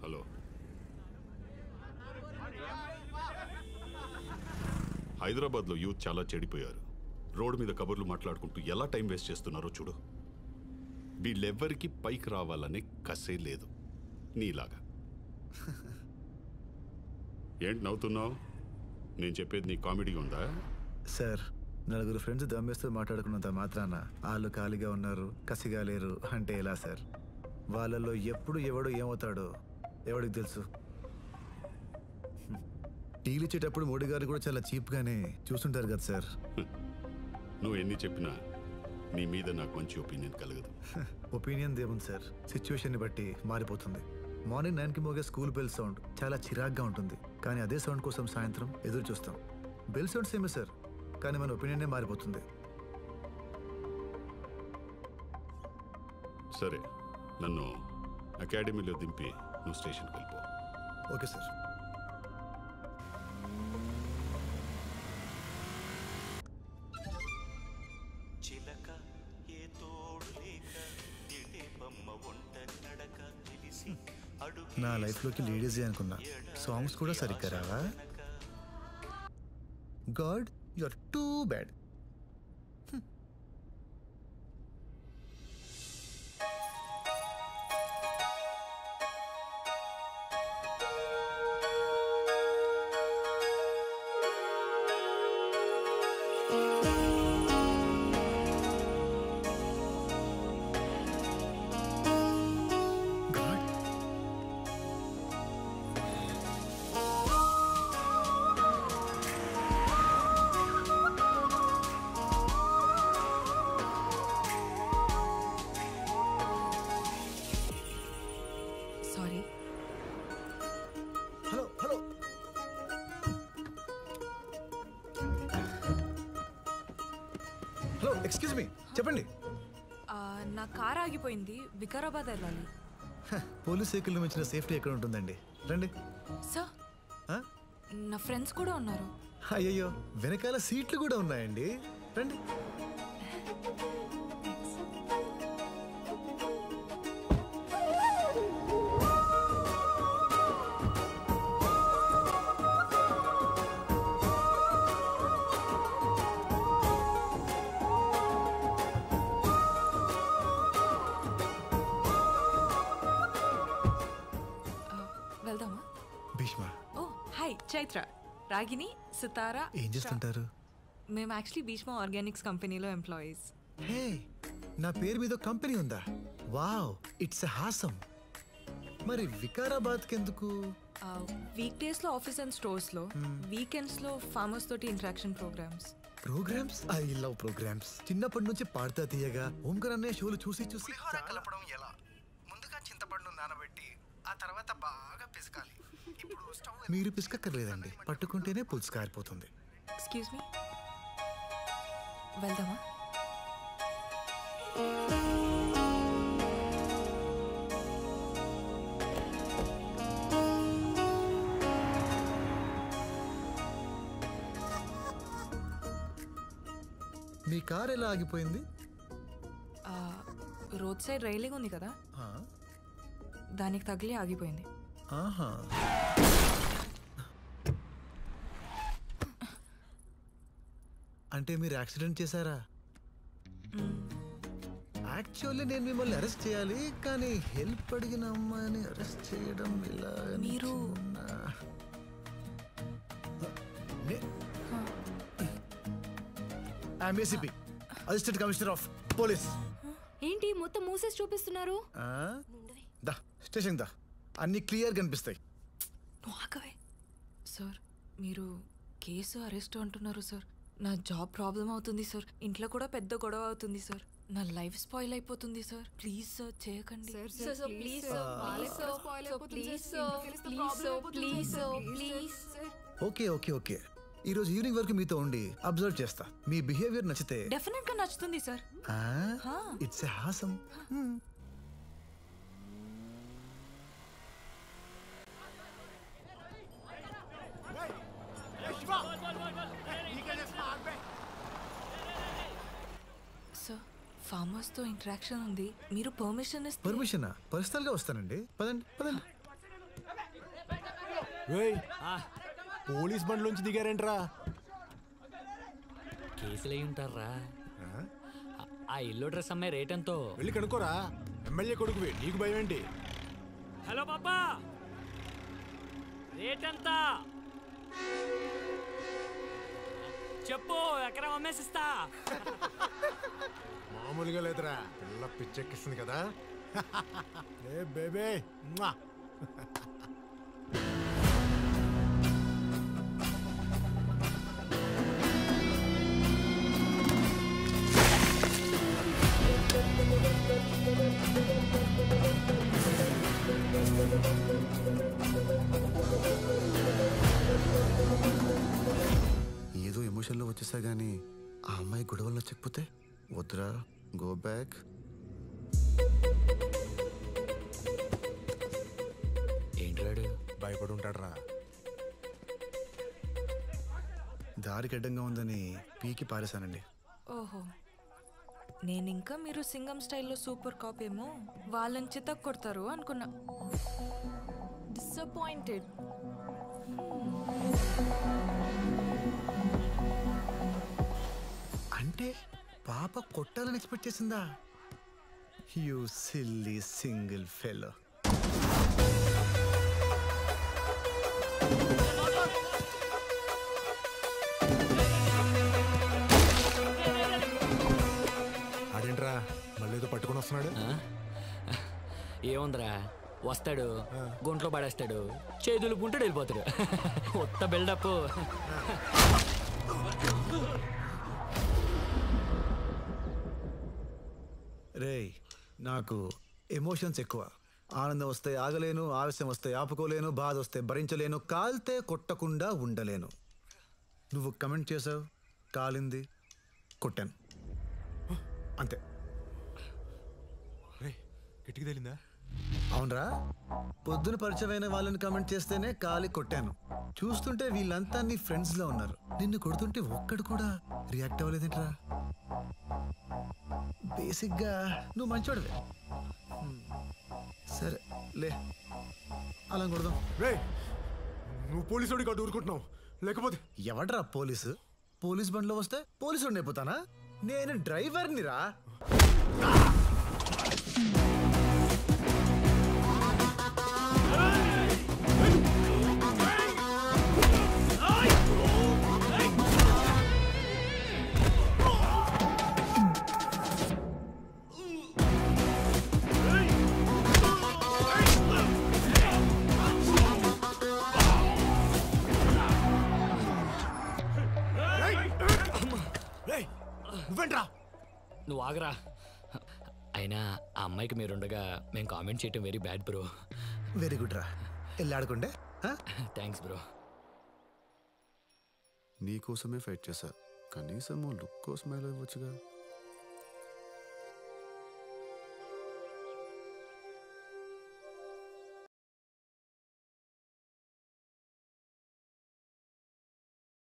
Hello, హైదరాబాద్లో youth చాలా చెడిపోయారు. Road మీద కబుర్లు మాట్లాడుకుంటూ ఎలా టైం వేస్ట్ చేస్తున్నారో చూడు. వీళ్ళెవ్వరికి పైకి రావాలనే కసే లేదు నీలాగా. ఏంటి నవ్వుతున్నావు? నేను చెప్పేది నీ కామెడీగా ఉందా? సార్, నలుగురు ఫ్రెండ్స్ దమ్మేస్తూ మాట్లాడుకున్నంత మాత్రాన వాళ్ళు ఖాళీగా ఉన్నారు, కసిగా లేరు అంటే ఎలా సార్? వాళ్ళల్లో ఎప్పుడు ఎవడు ఏమవుతాడో ఎవడికి తెలుసు? టీలు ఇచ్చేటప్పుడు మోడీ గారు కూడా చాలా చీప్గానే చూస్తుంటారు కదా సార్. నువ్వు ఎన్ని చెప్పినా నీ మీద నాకు మంచి ఒపీనియన్ కలగదు. ఒపీనియన్ దేవుంది సార్, సిచ్యువేషన్ని బట్టి మారిపోతుంది. మార్నింగ్ 9కి మోగే స్కూల్ బెల్ సౌండ్ చాలా చిరాగ్గా ఉంటుంది, కానీ అదే సౌండ్ కోసం సాయంత్రం ఎదురు చూస్తాం. బెల్ సౌండ్ సేమే సార్, కానీ మన ఒపీనియనే మారిపోతుంది. సరే, నన్ను అకాడమీలో దింపి నువ్వు స్టేషన్కి వెళ్ళిపో. Okay sir. నా లైఫ్లోకి లేడీసే అనుకున్నా, సాంగ్స్ కూడా సరిగ్గా రావా? God, you are too bad. Excuse me, చెప్పండి. నా కార్ ఆగిపోయింది, వికారాబాద్ వెళ్ళాలి. పోలీస్ వెహికల్ మించిన సేఫ్టీ ఎక్కడ ఉంటుందండి? రండి. సార్, నా ఫ్రెండ్స్ కూడా ఉన్నారు. అయ్యయ్యో, వెనకాల సీట్లు కూడా ఉన్నాయండి, రండి. వెళ్దామా? భీష్మ. Oh hi, Chaitra, Ragini, Sitara. ఏం చేస్తుంటారు? మేము యాక్చువల్లీ భీష్మ ఆర్గానిక్స్ కంపెనీలో ఎంప్లాయీస్. హే, నా పేరు మీద కంపెనీ ఉందా? Wow, it's awesome. మరి వికారాబాద్కి ఎందుకు? వీక్ డేస్ లో ఆఫీస్ అండ్ స్టోర్స్ లో, వీకెండ్స్ లో ఫార్మర్స్ తోటి interaction programmes. Programmes? I love programmes. చిన్నప్పటి నుంచి పాడతా తీయగా ఓంకర్ అనే షోలు చూసి చూసి కలపడం ఎలా? ముందుగా చింతపండు నానబెట్టి ఆ తర్వాత బాగా పిసకాలి. ఇప్పుడు మీరు పిసకక్కర్లేదండి, పట్టుకుంటేనే పులుసు కారిపోతుంది. ఎక్స్క్యూజ్ మీ, వెళ్దామా? మీ కార్ ఎలా ఆగిపోయింది? రోడ్ సైడ్ రైలింగ్ ఉంది కదా, దానికి తగిలి ఆగిపోయింది. ఆహా. అంటే మీరు యాక్సిడెంట్ చేశారా? యాక్చువల్లీ నేను మిమ్మల్ని అరెస్ట్ చేయాలి, కానీ హెల్ప్ అడిగిన అమ్మాయిని అరెస్ట్ చేయడం ఇలా? మీరు ACP, assistant commissioner of police. ఏంటి మొత్తం మూసేసి చూపిస్తున్నారు? దా స్టేషన్ దా, అన్ని క్లియర్ కనిపిస్తాయి. సార్, మీరు కేసు అరెస్ట్ అంటున్నారు సార్. నా జాబ్ ప్రాబ్లం అవుతుంది సార్, ఇంట్లో కూడా పెద్ద గొడవ అవుతుంది సార్, నా లైఫ్ స్పాయిల్ అయిపోతుంది సార్. ప్లీజ్ సార్, చేయకండి. ఓకే ఓకే ఓకే, ఈ రోజు ఈవినింగ్ వరకు మీతో ఉండి అబ్జర్వ్ చేస్తా. మీ బిహేవియర్ నచ్చితే డెఫినెట్ గా నచ్చుతుంది sir. It's awesome. Sir, farmers తో ఇంటరాక్షన్ ఉంది, మీరు పర్మిషన్ ఇస్తే. పర్మిషనా? పర్సనల్ గా వస్తానండి, పదండి పదండి. పోలీస్ బండ్లోంచి దిగారేంట్రా? కేసులు అయి ఉంటారా? ఆ ఇల్లు డ్రెస్ అమ్మాయి రేట్ ఎంతో వెళ్ళి కనుక్కోరా. ఎమ్మెల్యే కొడుకువి, నీకు భయం ఏంటి? హలో పాపా, రేట్ ఎంత చెప్పు, ఎకరం అమ్మేసిస్తా. మామూలుగా లేదురా, పిల్ల పిచ్చెక్కిస్తుంది కదా. ఏ బేబే ఏదో ఎమోషన్లో వచ్చేసా కానీ ఆ అమ్మాయి గొడవల్లో చెక్కిపోతే వద్దురా, గో బ్యాక్. ఏంట్రాడు భయపడి ఉంటాడు రా. దారికి అడ్డంగా ఉందని పీకి పారేశానండి. ఓహో, నేనింకా మీరు సింగం స్టైల్లో సూపర్ కాప్ ఏమో వాళ్ళని చితక్ కొడతారు అనుకున్నా. డిసప్పాయింటెడ్. అంటే పాప కొట్టాలని ఎక్స్పెక్ట్ చేసిందా? You silly single fellow. ఆడేంట్రా మళ్ళీ ఏదో పట్టుకొని వస్తున్నాడు? ఏముందిరా, వస్తాడు, గుంట్లో పడేస్తాడు, చేతులు గుంటడు వెళ్ళిపోతాడు. కొత్త బిల్డప్. రేయ్, నాకు ఎమోషన్స్ ఎక్కువ. ఆనందం వస్తే ఆగలేను, ఆవేశం వస్తే ఆపుకోలేను, బాధ వస్తే భరించలేను, కాల్తే కొట్టకుండా ఉండలేను. నువ్వు కమెంట్ చేసావు, కాలింది, కొట్టాను, అంతే. కిటికీ తేలిందా? అవునరా, పొద్దున పరిచయమైన వాళ్ళని కమెంట్ చేస్తేనే కాలి కొట్టాను. చూస్తుంటే వీళ్ళంతా నీ ఫ్రెండ్స్ లో ఉన్నారు. నిన్ను కొడుతుంటే ఒక్కడు కూడా రియాక్ట్ అవ్వలేదేంట్రా? బేసిక్గా నువ్వు మంచోడివే. సరే లే, అలా కొడదాం. రే, నువ్వు పోలీసుడికి అటు ఊరుకుంటున్నావు, లేకపోతే ఎవడ్రా పోలీసు? పోలీస్ బండ్లో వస్తే పోలీసు అయిపోతానా? నేను డ్రైవర్ని రా. నువ్వేంట్రా? నువ్వు ఆగరా. అయినా ఆ అమ్మాయికి మీరుండగా మేము కామెంట్ చేయటం very bad bro. Very good రా, వెళ్ళి ఆడుకుంటే. Thanks bro. నీ కోసమే ఫైట్ చేశా, కనీసం లుక్ కోసమే ఇవ్వచ్చుగా.